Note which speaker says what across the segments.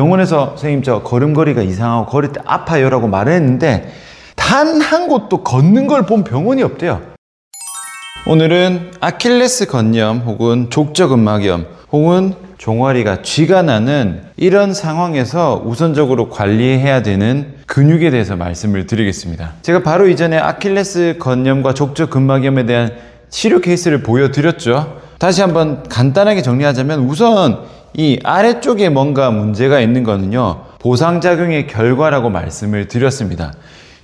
Speaker 1: 병원에서 선생님 저 걸음걸이가 이상하고 걸을 때 아파요 라고 말을 했는데 단 한 곳도 걷는 걸 본 병원이 없대요. 오늘은 아킬레스 건염 혹은 족저근막염 혹은 종아리가 쥐가 나는 이런 상황에서 우선적으로 관리해야 되는 근육에 대해서 말씀을 드리겠습니다. 제가 바로 이전에 아킬레스 건염과 족저근막염에 대한 치료 케이스를 보여드렸죠. 다시 한번 간단하게 정리하자면 우선 이 아래쪽에 뭔가 문제가 있는 거는요, 보상작용의 결과라고 말씀을 드렸습니다.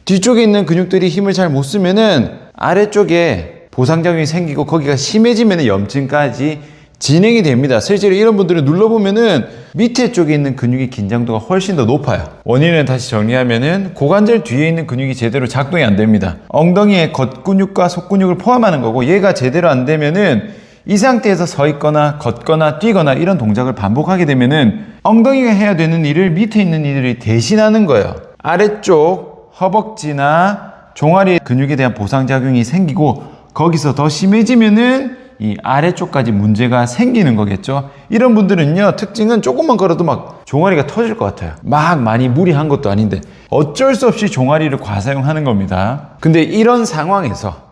Speaker 1: 뒤쪽에 있는 근육들이 힘을 잘 못 쓰면은 아래쪽에 보상작용이 생기고 거기가 심해지면 염증까지 진행이 됩니다. 실제로 이런 분들을 눌러보면은 밑에 쪽에 있는 근육의 긴장도가 훨씬 더 높아요. 원인은 다시 정리하면은 고관절 뒤에 있는 근육이 제대로 작동이 안 됩니다. 엉덩이의 겉근육과 속근육을 포함하는 거고, 얘가 제대로 안 되면은 이 상태에서 서 있거나 걷거나 뛰거나 이런 동작을 반복하게 되면은 엉덩이가 해야 되는 일을 밑에 있는 이들이 대신하는 거예요. 아래쪽 허벅지나 종아리 근육에 대한 보상작용이 생기고 거기서 더 심해지면은 이 아래쪽까지 문제가 생기는 거겠죠. 이런 분들은요, 특징은 조금만 걸어도 막 종아리가 터질 것 같아요. 막 많이 무리한 것도 아닌데 어쩔 수 없이 종아리를 과사용하는 겁니다. 근데 이런 상황에서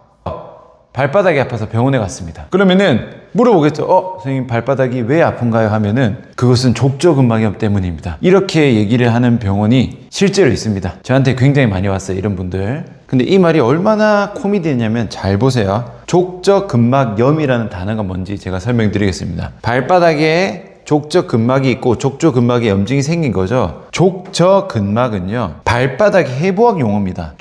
Speaker 1: 발바닥이 아파서 병원에 갔습니다. 그러면은 물어보겠죠. 선생님 발바닥이 왜 아픈가요? 하면은 그것은 족저근막염 때문입니다. 이렇게 얘기를 하는 병원이 실제로 있습니다. 저한테 굉장히 많이 왔어요, 이런 분들. 근데 이 말이 얼마나 코미디냐면 잘 보세요. 족저근막염이라는 단어가 뭔지 제가 설명드리겠습니다. 발바닥에 족저근막이 있고 족저근막에 염증이 생긴 거죠. 족저근막은요, 발바닥의 해부학 용어입니다.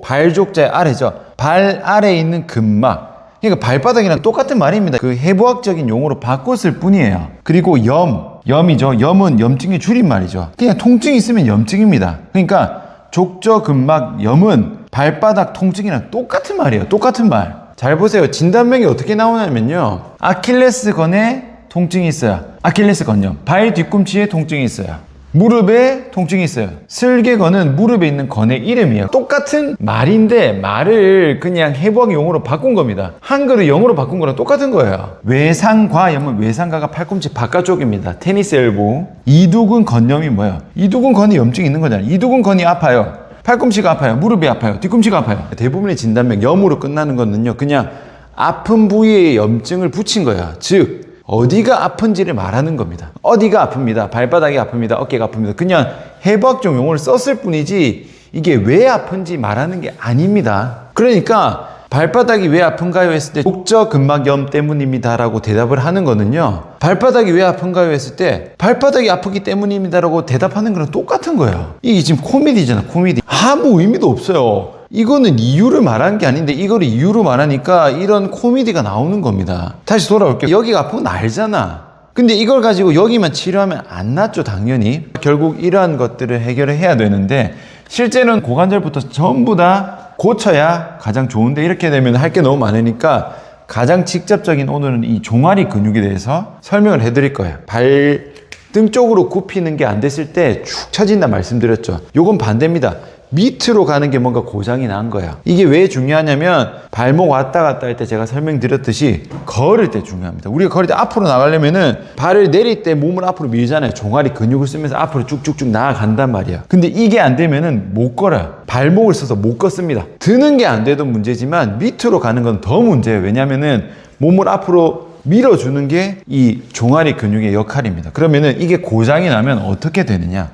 Speaker 1: 발족자의 아래죠. 발 아래에 있는 근막, 그러니까 발바닥이랑 똑같은 말입니다. 그 해부학적인 용어로 바꿨을 뿐이에요. 그리고 염이죠. 염은 염증의 줄임말이죠. 그냥 통증이 있으면 염증입니다. 그러니까 족저근막염은 발바닥 통증이랑 똑같은 말이에요. 똑같은 말. 잘 보세요. 진단명이 어떻게 나오냐면요, 아킬레스건에 통증이 있어요. 아킬레스 건염. 발 뒤꿈치에 통증이 있어요. 무릎에 통증이 있어요. 슬개건은 무릎에 있는 건의 이름이에요. 똑같은 말인데 말을 그냥 해부학 용어로 바꾼 겁니다. 한글을 영어로 바꾼 거랑 똑같은 거예요. 외상과염은, 외상과가 팔꿈치 바깥쪽입니다. 테니스 엘보. 이두근 건염이 뭐예요? 이두근 건에 염증이 있는 거잖아요. 이두근 건이 아파요. 팔꿈치가 아파요. 무릎이 아파요. 뒤꿈치가 아파요. 대부분의 진단명 염으로 끝나는 거는요, 그냥 아픈 부위에 염증을 붙인 거예요. 즉 어디가 아픈지를 말하는 겁니다. 어디가 아픕니다. 발바닥이 아픕니다. 어깨가 아픕니다. 그냥 해부학적 용어를 썼을 뿐이지 이게 왜 아픈지 말하는 게 아닙니다. 그러니까 발바닥이 왜 아픈가요? 했을 때 족저근막염 때문입니다 라고 대답을 하는 거는요, 발바닥이 왜 아픈가요? 했을 때 발바닥이 아프기 때문입니다 라고 대답하는 거랑 똑같은 거예요. 이게 지금 코미디잖아, 코미디. 아무 의미도 없어요. 이거는 이유를 말하는 게 아닌데 이거를 이유로 말하니까 이런 코미디가 나오는 겁니다. 다시 돌아올게요. 여기가 아픈 건 알잖아. 근데 이걸 가지고 여기만 치료하면 안 낫죠, 당연히. 결국 이러한 것들을 해결을 해야 되는데 실제는 고관절부터 전부 다 고쳐야 가장 좋은데 이렇게 되면 할 게 너무 많으니까 가장 직접적인 오늘은 이 종아리 근육에 대해서 설명을 해드릴 거예요. 발등 쪽으로 굽히는 게 안 됐을 때 축 처진다 말씀드렸죠. 요건 반대입니다. 밑으로 가는 게 뭔가 고장이 난 거야. 이게 왜 중요하냐면 발목 왔다 갔다 할 때 제가 설명드렸듯이 걸을 때 중요합니다. 우리가 걸을 때 앞으로 나가려면은 발을 내릴 때 몸을 앞으로 밀잖아요. 종아리 근육을 쓰면서 앞으로 쭉쭉쭉 나아간단 말이야. 근데 이게 안 되면은 못 걸어요. 발목을 써서 못 걷습니다. 드는 게 안 돼도 문제지만 밑으로 가는 건 더 문제예요. 왜냐면은 몸을 앞으로 밀어주는 게 이 종아리 근육의 역할입니다. 그러면은 이게 고장이 나면 어떻게 되느냐?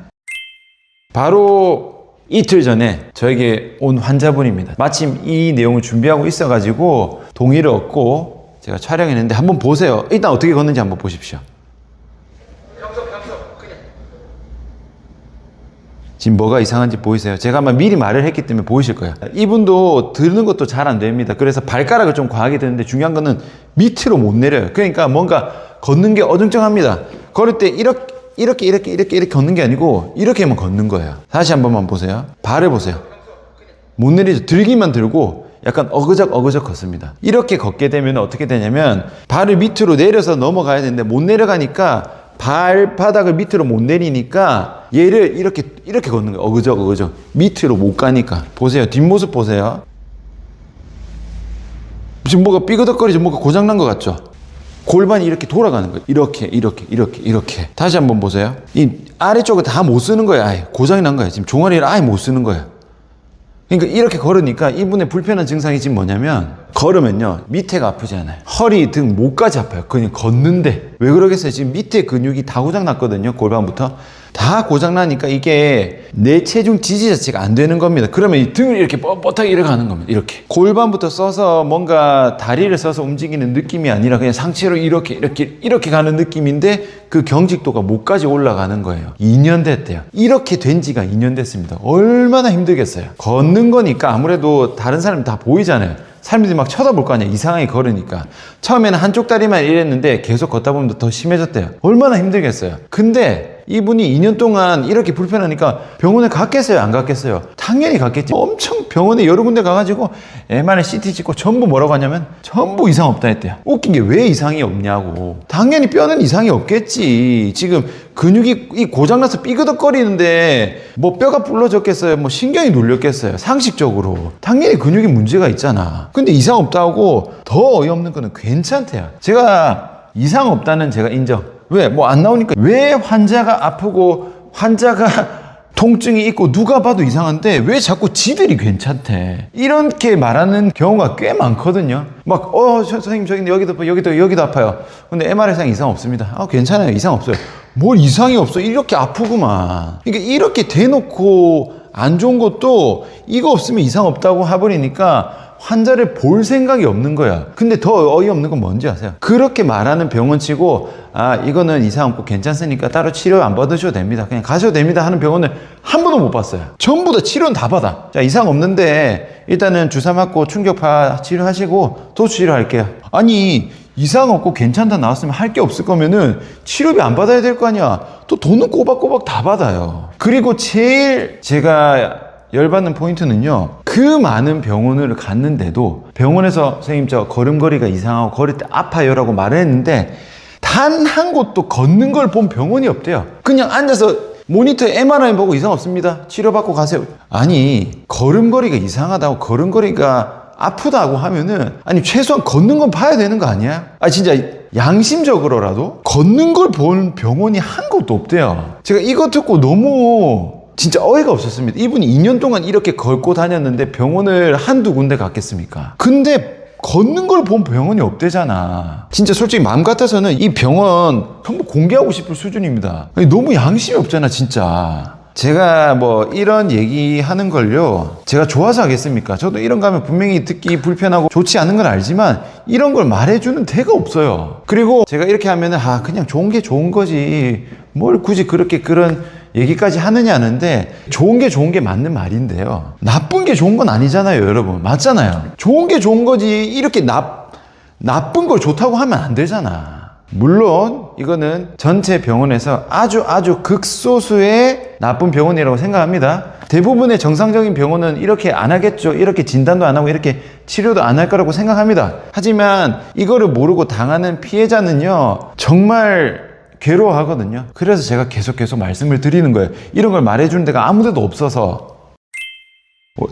Speaker 1: 바로 이틀 전에 저에게 온 환자분입니다. 마침 이 내용을 준비하고 있어가지고 동의를 얻고 제가 촬영했는데 한번 보세요. 일단 어떻게 걷는지 한번 보십시오. 지금 뭐가 이상한지 보이세요? 제가 아마 미리 말을 했기 때문에 보이실 거예요. 이분도 드는 것도 잘 안 됩니다. 그래서 발가락을 좀 과하게 드는데 중요한 거는 밑으로 못 내려요. 그러니까 뭔가 걷는 게 어정쩡합니다. 걸을 때 이렇게 걷는 게 아니고 이렇게만 걷는 거예요. 다시 한 번만 보세요. 발을 보세요. 못 내리죠. 들기만 들고 약간 어그적 걷습니다. 이렇게 걷게 되면 어떻게 되냐면 발을 밑으로 내려서 넘어가야 되는데 못 내려가니까 발바닥을 밑으로 못 내리니까 얘를 이렇게 걷는 거예요. 어그적 밑으로 못 가니까. 보세요. 뒷모습 보세요. 지금 뭐가 삐그덕거리죠. 뭐가 고장난 것 같죠? 골반이 이렇게 돌아가는 거예요. 이렇게. 다시 한번 보세요. 이 아래쪽을 다 못 쓰는 거예요. 아예 고장이 난 거예요. 지금 종아리를 아예 못 쓰는 거예요. 그러니까 이렇게 걸으니까 이분의 불편한 증상이 지금 뭐냐면, 걸으면요 밑에가 아프지 않아요. 허리, 등, 목까지 아파요. 그냥 걷는데. 왜 그러겠어요? 지금 밑에 근육이 다 고장 났거든요. 골반부터 다 고장 나니까 이게 내 체중 지지 자체가 안 되는 겁니다. 그러면 이 등을 이렇게 뻣뻣하게 이렇게 가는 겁니다. 이렇게 골반부터 써서 뭔가 다리를 써서 움직이는 느낌이 아니라 그냥 상체로 이렇게 가는 느낌인데, 그 경직도가 목까지 올라가는 거예요. 2년 됐대요. 이렇게 된 지가 2년 됐습니다. 얼마나 힘들겠어요. 걷는 거니까 아무래도 다른 사람이 다 보이잖아요. 사람들이 막 쳐다볼 거 아니야. 이상하게 걸으니까. 처음에는 한쪽 다리만 이랬는데 계속 걷다 보면 더 심해졌대요. 얼마나 힘들겠어요. 근데 이분이 2년 동안 이렇게 불편하니까 병원에 갔겠어요? 안 갔겠어요? 당연히 갔겠지. 엄청 병원에 여러 군데 가가지고 MRI, CT 찍고 전부 뭐라고 하냐면 전부 이상 없다 했대요. 웃긴 게 왜 이상이 없냐고. 당연히 뼈는 이상이 없겠지. 지금 근육이 이 고장나서 삐그덕거리는데 뭐 뼈가 부러졌겠어요? 뭐 신경이 눌렸겠어요? 상식적으로. 당연히 근육에 문제가 있잖아. 근데 이상 없다고 더 어이없는 거는 괜찮대요. 제가 이상 없다는 제가 인정. 왜? 뭐 안 나오니까. 왜 환자가 아프고 환자가 통증이 있고 누가 봐도 이상한데 왜 자꾸 지들이 괜찮대? 이렇게 말하는 경우가 꽤 많거든요. 막 선생님 저기 여기도 아파요. 근데 MRI상 이상 없습니다. 괜찮아요. 이상 없어요. 뭘 이상이 없어? 이렇게 아프구만. 그러니까 이렇게 대놓고 안 좋은 것도 이거 없으면 이상 없다고 해버리니까 환자를 볼 생각이 없는 거야. 근데 더 어이없는 건 뭔지 아세요? 그렇게 말하는 병원 치고 이거는 이상 없고 괜찮으니까 따로 치료 안 받으셔도 됩니다. 그냥 가셔도 됩니다 하는 병원을 한 번도 못 봤어요. 전부 다 치료는 다 받아. 자, 이상 없는데 일단은 주사 맞고 충격파 치료하시고 또 치료할게요. 아니 이상 없고 괜찮다 나왔으면 할 게 없을 거면은 치료비 안 받아야 될 거 아니야. 또 돈은 꼬박꼬박 다 받아요. 그리고 제일 제가 열받는 포인트는요, 그 많은 병원을 갔는데도 병원에서 선생님 저 걸음걸이가 이상하고 걸을 때 아파요 라고 말을 했는데 단 한 곳도 걷는 걸 본 병원이 없대요. 그냥 앉아서 모니터에 MRI 보고 이상 없습니다, 치료받고 가세요. 아니 걸음걸이가 이상하다고 걸음걸이가 아프다고 하면은 아니 최소한 걷는 건 봐야 되는 거 아니야? 진짜 양심적으로라도 걷는 걸 본 병원이 한 곳도 없대요. 제가 이거 듣고 너무 진짜 어이가 없었습니다. 이분이 2년 동안 이렇게 걷고 다녔는데 병원을 한두 군데 갔겠습니까? 근데 걷는 걸 본 병원이 없대잖아. 진짜 솔직히 마음 같아서는 이 병원 전부 공개하고 싶을 수준입니다. 너무 양심이 없잖아 진짜. 제가 뭐 이런 얘기 하는 걸요, 제가 좋아서 하겠습니까? 저도 이런 거 하면 분명히 듣기 불편하고 좋지 않은 건 알지만 이런 걸 말해주는 데가 없어요. 그리고 제가 이렇게 하면은 그냥 좋은 게 좋은 거지 뭘 굳이 그렇게 그런 얘기까지 하느냐 하는데, 좋은 게 맞는 말인데요, 나쁜 게 좋은 건 아니잖아요 여러분. 맞잖아요. 좋은 게 좋은 거지 이렇게 나쁜 걸 좋다고 하면 안 되잖아. 물론 이거는 전체 병원에서 아주 극소수의 나쁜 병원이라고 생각합니다. 대부분의 정상적인 병원은 이렇게 안 하겠죠. 이렇게 진단도 안 하고 이렇게 치료도 안 할 거라고 생각합니다. 하지만 이거를 모르고 당하는 피해자는요 정말 괴로워하거든요. 그래서 제가 계속 말씀을 드리는 거예요. 이런 걸 말해주는 데가 아무 데도 없어서.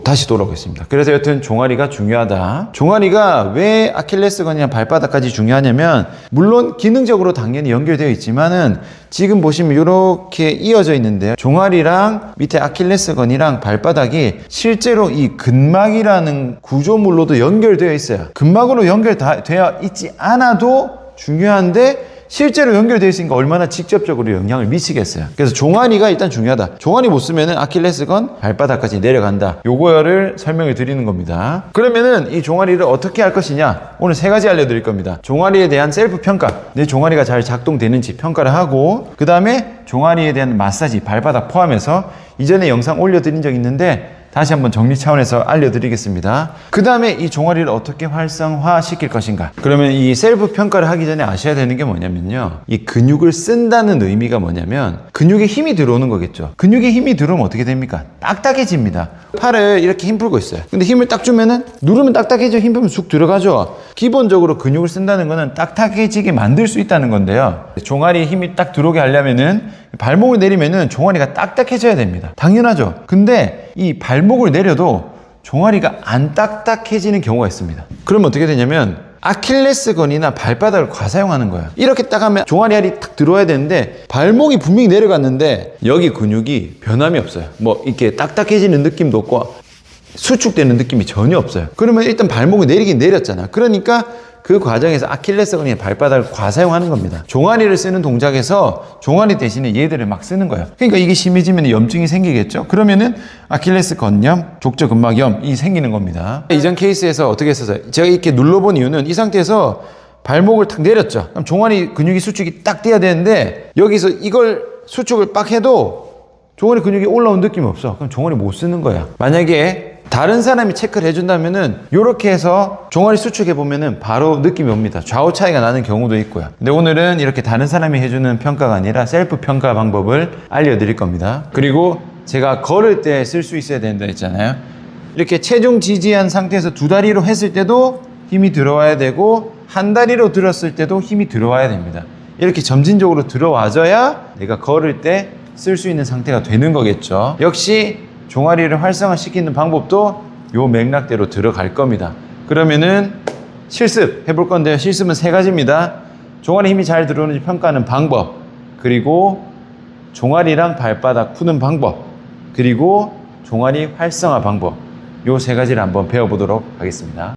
Speaker 1: 다시 돌아오겠습니다. 그래서 여튼 종아리가 중요하다. 종아리가 왜 아킬레스건이나 발바닥까지 중요하냐면, 물론 기능적으로 당연히 연결되어 있지만은 지금 보시면 이렇게 이어져 있는데요, 종아리랑 밑에 아킬레스건이랑 발바닥이 실제로 이 근막이라는 구조물로도 연결되어 있어요. 근막으로 연결되어 있지 않아도 중요한데 실제로 연결되어 있으니까 얼마나 직접적으로 영향을 미치겠어요. 그래서 종아리가 일단 중요하다. 종아리 못 쓰면은 아킬레스건, 발바닥까지 내려간다. 요거를 설명을 드리는 겁니다. 그러면은 이 종아리를 어떻게 할 것이냐, 오늘 3가지 알려드릴 겁니다. 종아리에 대한 셀프 평가, 내 종아리가 잘 작동되는지 평가를 하고, 그 다음에 종아리에 대한 마사지, 발바닥 포함해서 이전에 영상 올려드린 적 있는데 다시 한번 정리 차원에서 알려드리겠습니다. 그 다음에 이 종아리를 어떻게 활성화 시킬 것인가. 그러면 이 셀프 평가를 하기 전에 아셔야 되는 게 뭐냐면요, 이 근육을 쓴다는 의미가 뭐냐면 근육에 힘이 들어오는 거겠죠. 근육에 힘이 들어오면 어떻게 됩니까? 딱딱해집니다. 팔을 이렇게 힘 풀고 있어요. 근데 힘을 딱 주면은, 누르면 딱딱해져. 힘 풀면 쑥 들어가죠. 기본적으로 근육을 쓴다는 거는 딱딱해지게 만들 수 있다는 건데요, 종아리에 힘이 딱 들어오게 하려면은 발목을 내리면은 종아리가 딱딱해져야 됩니다. 당연하죠. 근데 이 발목을 내려도 종아리가 안 딱딱해지는 경우가 있습니다. 그러면 어떻게 되냐면 아킬레스건이나 발바닥을 과사용하는 거예요. 이렇게 딱 하면 종아리 알이 탁 들어와야 되는데 발목이 분명히 내려갔는데 여기 근육이 변함이 없어요. 뭐 이렇게 딱딱해지는 느낌도 없고 수축되는 느낌이 전혀 없어요. 그러면 일단 발목이 내리긴 내렸잖아. 그러니까 그 과정에서 아킬레스건이나 발바닥을 과사용하는 겁니다. 종아리를 쓰는 동작에서 종아리 대신에 얘들을 막 쓰는 거예요. 그러니까 이게 심해지면 염증이 생기겠죠. 그러면은 아킬레스건염, 족저근막염이 생기는 겁니다. 이전 케이스에서 어떻게 했었어요? 제가 이렇게 눌러본 이유는 이 상태에서 발목을 탁 내렸죠. 그럼 종아리 근육이 수축이 딱 돼야 되는데 여기서 이걸 수축을 빡 해도 종아리 근육이 올라온 느낌이 없어. 그럼 종아리 못 쓰는 거야. 만약에 다른 사람이 체크를 해준다면은 이렇게 해서 종아리 수축해 보면은 바로 느낌이 옵니다. 좌우 차이가 나는 경우도 있고요. 근데 오늘은 이렇게 다른 사람이 해주는 평가가 아니라 셀프 평가 방법을 알려드릴 겁니다. 그리고 제가 걸을 때 쓸 수 있어야 된다 했잖아요. 이렇게 체중 지지한 상태에서 두 다리로 했을 때도 힘이 들어와야 되고 한 다리로 들었을 때도 힘이 들어와야 됩니다. 이렇게 점진적으로 들어와줘야 내가 걸을 때 쓸 수 있는 상태가 되는 거겠죠. 역시 종아리를 활성화시키는 방법도 요 맥락대로 들어갈 겁니다. 그러면은 실습 해볼 건데요. 실습은 3가지입니다. 종아리 힘이 잘 들어오는지 평가하는 방법, 그리고 종아리랑 발바닥 푸는 방법, 그리고 종아리 활성화 방법, 요 3가지를 한번 배워보도록 하겠습니다.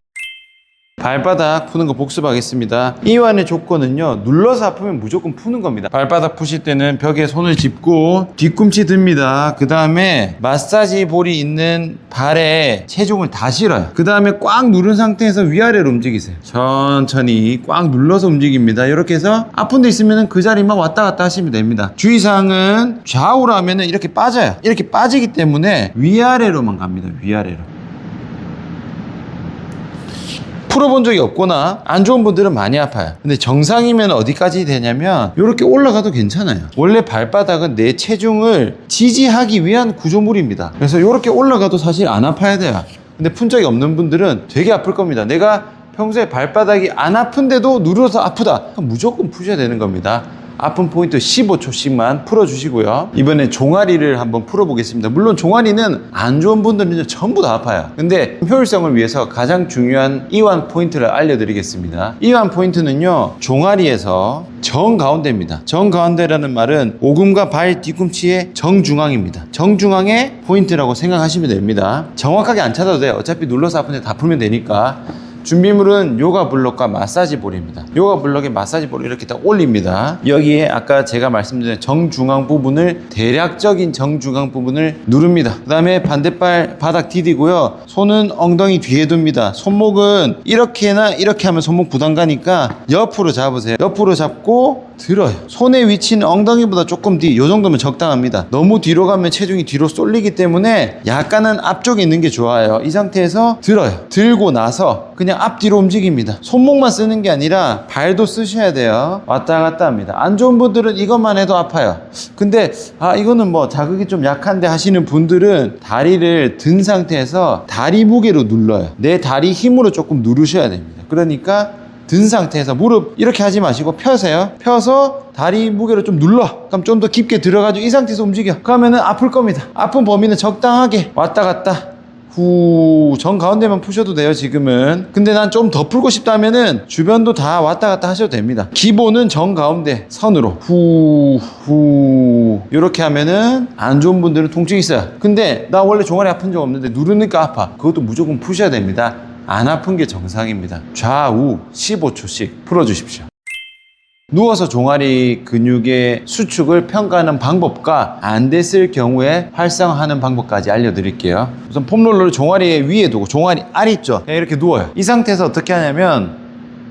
Speaker 1: 발바닥 푸는 거 복습하겠습니다. 이완의 조건은요, 눌러서 아프면 무조건 푸는 겁니다. 발바닥 푸실 때는 벽에 손을 짚고 뒤꿈치 듭니다. 그 다음에 마사지 볼이 있는 발에 체중을 다 실어요. 그 다음에 꽉 누른 상태에서 위아래로 움직이세요. 천천히 꽉 눌러서 움직입니다. 이렇게 해서 아픈 데 있으면 그 자리만 왔다 갔다 하시면 됩니다. 주의사항은 좌우로 하면 이렇게 빠져요. 이렇게 빠지기 때문에 위아래로만 갑니다. 위아래로. 풀어본 적이 없거나 안 좋은 분들은 많이 아파요. 근데 정상이면 어디까지 되냐면 이렇게 올라가도 괜찮아요. 원래 발바닥은 내 체중을 지지하기 위한 구조물입니다. 그래서 이렇게 올라가도 사실 안 아파야 돼요. 근데 푼 적이 없는 분들은 되게 아플 겁니다. 내가 평소에 발바닥이 안 아픈데도 누르서 아프다, 그럼 무조건 푸셔야 되는 겁니다. 아픈 포인트 15초씩만 풀어주시고요. 이번에 종아리를 한번 풀어보겠습니다. 물론 종아리는 안 좋은 분들은 전부 다 아파요. 근데 효율성을 위해서 가장 중요한 이완 포인트를 알려드리겠습니다. 이완 포인트는요, 종아리에서 정가운데입니다. 정가운데라는 말은 오금과 발 뒤꿈치의 정중앙입니다. 정중앙의 포인트라고 생각하시면 됩니다. 정확하게 안 찾아도 돼요. 어차피 눌러서 아픈데 다 풀면 되니까. 준비물은 요가 블록과 마사지 볼입니다. 요가 블록에 마사지 볼을 이렇게 딱 올립니다. 여기에 아까 제가 말씀드린 정중앙 부분을, 대략적인 정중앙 부분을 누릅니다. 그 다음에 반대발 바닥 디디고요. 손은 엉덩이 뒤에 둡니다. 손목은 이렇게나 이렇게 하면 손목 부담 가니까 옆으로 잡으세요. 옆으로 잡고 들어요. 손의 위치는 엉덩이보다 조금 뒤, 요 정도면 적당합니다. 너무 뒤로 가면 체중이 뒤로 쏠리기 때문에 약간은 앞쪽에 있는 게 좋아요. 이 상태에서 들어요. 들고 나서 그냥 앞뒤로 움직입니다. 손목만 쓰는 게 아니라 발도 쓰셔야 돼요. 왔다 갔다 합니다. 안 좋은 분들은 이것만 해도 아파요. 근데 이거는 뭐 자극이 좀 약한데 하시는 분들은 다리를 든 상태에서 다리 무게로 눌러요. 내 다리 힘으로 조금 누르셔야 됩니다. 그러니까 든 상태에서 무릎 이렇게 하지 마시고 펴세요. 펴서 다리 무게로 좀 눌러. 그럼 좀 더 깊게 들어가지고 이 상태에서 움직여. 그러면은 아플 겁니다. 아픈 범위는 적당하게 왔다 갔다 후, 정 가운데만 푸셔도 돼요. 지금은. 근데 난 좀 더 풀고 싶다면은 주변도 다 왔다 갔다 하셔도 됩니다. 기본은 정 가운데 선으로 후 이렇게 하면은 안 좋은 분들은 통증이 있어요. 근데 나 원래 종아리 아픈 적 없는데 누르니까 아파. 그것도 무조건 푸셔야 됩니다. 안 아픈 게 정상입니다. 좌우 15초씩 풀어주십시오. 누워서 종아리 근육의 수축을 평가하는 방법과 안 됐을 경우에 활성화하는 방법까지 알려드릴게요. 우선 폼롤러를 종아리 위에 두고, 종아리 알 있죠? 그냥 이렇게 누워요. 이 상태에서 어떻게 하냐면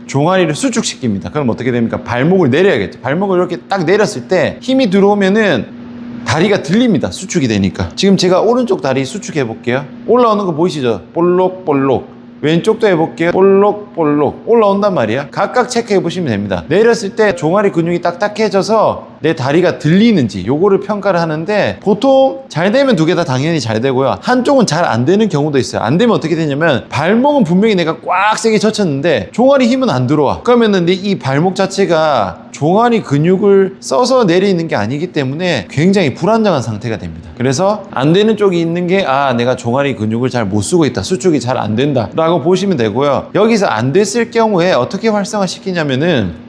Speaker 1: 종아리를 수축시킵니다. 그럼 어떻게 됩니까? 발목을 내려야겠죠. 발목을 이렇게 딱 내렸을 때 힘이 들어오면은 다리가 들립니다. 수축이 되니까. 지금 제가 오른쪽 다리 수축해 볼게요. 올라오는 거 보이시죠? 볼록볼록. 왼쪽도 해볼게요. 볼록볼록 올라온단 말이야. 각각 체크해 보시면 됩니다. 내렸을 때 종아리 근육이 딱딱해져서 내 다리가 들리는지 요거를 평가를 하는데, 보통 잘 되면 두 개 다 당연히 잘 되고요. 한쪽은 잘 안 되는 경우도 있어요. 안 되면 어떻게 되냐면, 발목은 분명히 내가 꽉 세게 젖혔는데 종아리 힘은 안 들어와. 그러면은 이 발목 자체가 종아리 근육을 써서 내리는 게 아니기 때문에 굉장히 불안정한 상태가 됩니다. 그래서 안 되는 쪽이 있는 게, 내가 종아리 근육을 잘 못 쓰고 있다, 수축이 잘 안 된다 라고 보시면 되고요. 여기서 안 됐을 경우에 어떻게 활성화 시키냐면은,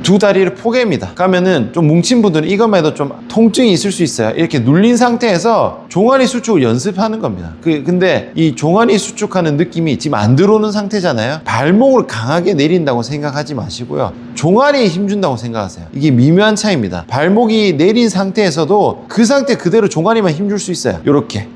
Speaker 1: 두 다리를 포개입니다. 그러면은 좀 뭉친 분들은 이것만 해도 좀 통증이 있을 수 있어요. 이렇게 눌린 상태에서 종아리 수축을 연습하는 겁니다. 근데 이 종아리 수축하는 느낌이 지금 안 들어오는 상태잖아요. 발목을 강하게 내린다고 생각하지 마시고요. 종아리에 힘준다고 생각하세요. 이게 미묘한 차이입니다. 발목이 내린 상태에서도 그 상태 그대로 종아리만 힘줄 수 있어요. 요렇게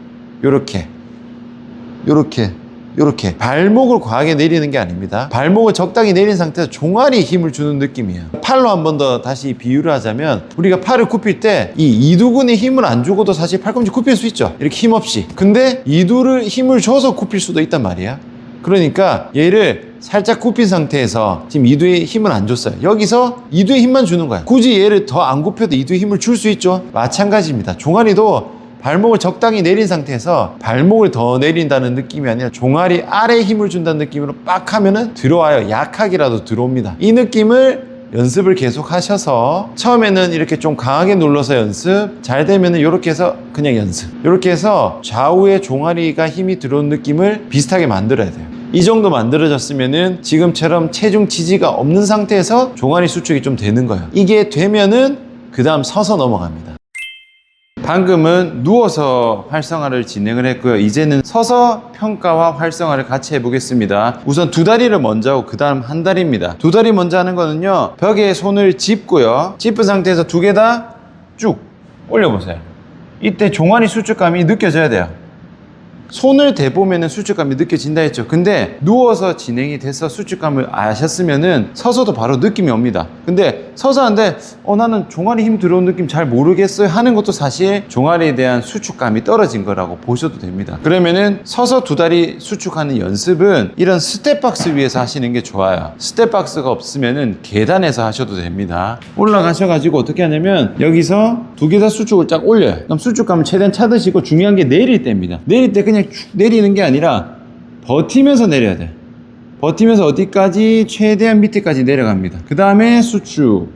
Speaker 1: 발목을 과하게 내리는 게 아닙니다. 발목을 적당히 내린 상태에서 종아리에 힘을 주는 느낌이에요. 팔로 한 번 더 다시 비유를 하자면, 우리가 팔을 굽힐 때 이 이두근에 힘을 안 주고도 사실 팔꿈치 굽힐 수 있죠. 이렇게 힘없이. 근데 이두를 힘을 줘서 굽힐 수도 있단 말이야. 그러니까 얘를 살짝 굽힌 상태에서 지금 이두에 힘을 안 줬어요. 여기서 이두에 힘만 주는 거야. 굳이 얘를 더 안 굽혀도 이두에 힘을 줄 수 있죠. 마찬가지입니다. 종아리도 발목을 적당히 내린 상태에서 발목을 더 내린다는 느낌이 아니라 종아리 아래에 힘을 준다는 느낌으로 빡 하면은 들어와요. 약하게라도 들어옵니다. 이 느낌을 연습을 계속 하셔서, 처음에는 이렇게 좀 강하게 눌러서 연습, 잘 되면은 이렇게 해서 그냥 연습, 이렇게 해서 좌우에 종아리가 힘이 들어온 느낌을 비슷하게 만들어야 돼요. 이 정도 만들어졌으면은 지금처럼 체중 지지가 없는 상태에서 종아리 수축이 좀 되는 거예요. 이게 되면은 그 다음 서서 넘어갑니다. 방금은 누워서 활성화를 진행을 했고요. 이제는 서서 평가와 활성화를 같이 해보겠습니다. 우선 두 다리를 먼저 하고 그 다음 한 다리입니다. 두 다리 먼저 하는 거는요, 벽에 손을 짚고요, 짚은 상태에서 두 개 다 쭉 올려보세요. 이때 종아리 수축감이 느껴져야 돼요. 손을 대보면은 수축감이 느껴진다 했죠. 근데 누워서 진행이 돼서 수축감을 아셨으면은 서서도 바로 느낌이 옵니다. 근데 서서 하는데 나는 종아리 힘 들어온 느낌 잘 모르겠어요 하는 것도 사실 종아리에 대한 수축감이 떨어진 거라고 보셔도 됩니다. 그러면은 서서 두 다리 수축하는 연습은 이런 스텝박스 위에서 하시는 게 좋아요. 스텝박스가 없으면은 계단에서 하셔도 됩니다. 올라가셔가지고 어떻게 하냐면, 여기서 두 개 다 수축을 쫙 올려요. 그럼 수축감을 최대한 찾으시고, 중요한 게 내릴 때입니다. 내릴 때 그냥 쭉 내리는 게 아니라 버티면서 내려야 돼요. 버티면서 어디까지? 최대한 밑에까지 내려갑니다. 그 다음에 수축,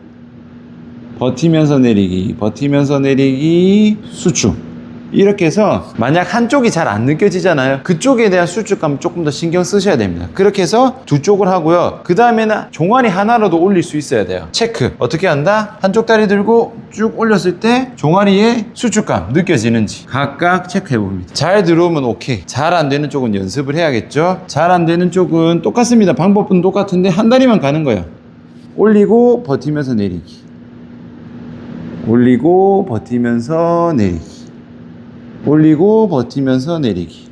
Speaker 1: 버티면서 내리기, 버티면서 내리기, 수축. 이렇게 해서 만약 한쪽이 잘 안 느껴지잖아요. 그쪽에 대한 수축감 조금 더 신경 쓰셔야 됩니다. 그렇게 해서 두 쪽을 하고요. 그 다음에는 종아리 하나로도 올릴 수 있어야 돼요. 체크. 어떻게 한다? 한쪽 다리 들고 쭉 올렸을 때 종아리에 수축감 느껴지는지 각각 체크해 봅니다. 잘 들어오면 오케이. 잘 안 되는 쪽은 연습을 해야겠죠. 잘 안 되는 쪽은 똑같습니다. 방법은 똑같은데 한 다리만 가는 거예요. 올리고 버티면서 내리기, 올리고 버티면서 내리기, 올리고 버티면서 내리기.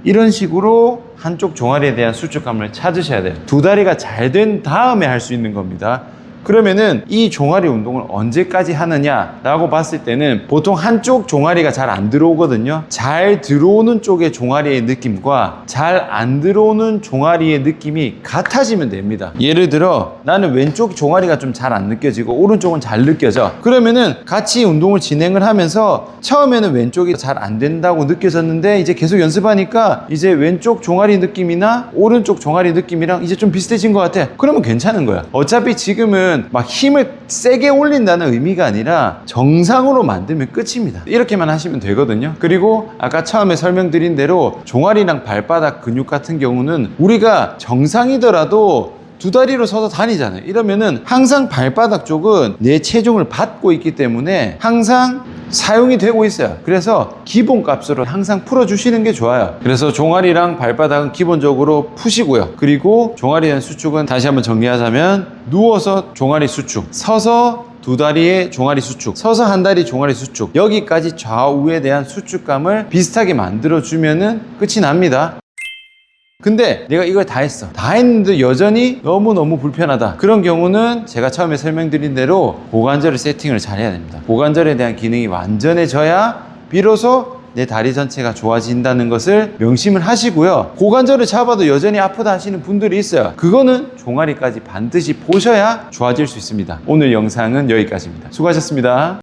Speaker 1: 이런 식으로 한쪽 종아리에 대한 수축감을 찾으셔야 돼요. 두 다리가 잘 된 다음에 할 수 있는 겁니다. 그러면은 이 종아리 운동을 언제까지 하느냐라고 봤을 때는 보통 한쪽 종아리가 잘 안 들어오거든요. 잘 들어오는 쪽의 종아리의 느낌과 잘 안 들어오는 종아리의 느낌이 같아지면 됩니다. 예를 들어 나는 왼쪽 종아리가 좀 잘 안 느껴지고 오른쪽은 잘 느껴져. 그러면은 같이 운동을 진행을 하면서 처음에는 왼쪽이 잘 안 된다고 느껴졌는데, 이제 계속 연습하니까 이제 왼쪽 종아리 느낌이나 오른쪽 종아리 느낌이랑 이제 좀 비슷해진 것 같아. 그러면 괜찮은 거야. 어차피 지금은 막 힘을 세게 올린다는 의미가 아니라 정상으로 만들면 끝입니다. 이렇게만 하시면 되거든요. 그리고 아까 처음에 설명드린 대로 종아리랑 발바닥 근육 같은 경우는 우리가 정상이더라도 두 다리로 서서 다니잖아요. 이러면은 항상 발바닥 쪽은 내 체중을 받고 있기 때문에 항상 사용이 되고 있어요. 그래서 기본값으로 항상 풀어주시는 게 좋아요. 그래서 종아리랑 발바닥은 기본적으로 푸시고요. 그리고 종아리에 대한 수축은 다시 한번 정리하자면, 누워서 종아리 수축, 서서 두 다리의 종아리 수축, 서서 한 다리 종아리 수축, 여기까지 좌우에 대한 수축감을 비슷하게 만들어주면은 끝이 납니다. 근데 내가 이걸 다 했어. 다 했는데 여전히 너무너무 불편하다. 그런 경우는 제가 처음에 설명드린 대로 고관절을 세팅을 잘 해야 됩니다. 고관절에 대한 기능이 완전해져야 비로소 내 다리 전체가 좋아진다는 것을 명심을 하시고요. 고관절을 잡아도 여전히 아프다 하시는 분들이 있어요. 그거는 종아리까지 반드시 보셔야 좋아질 수 있습니다. 오늘 영상은 여기까지입니다. 수고하셨습니다.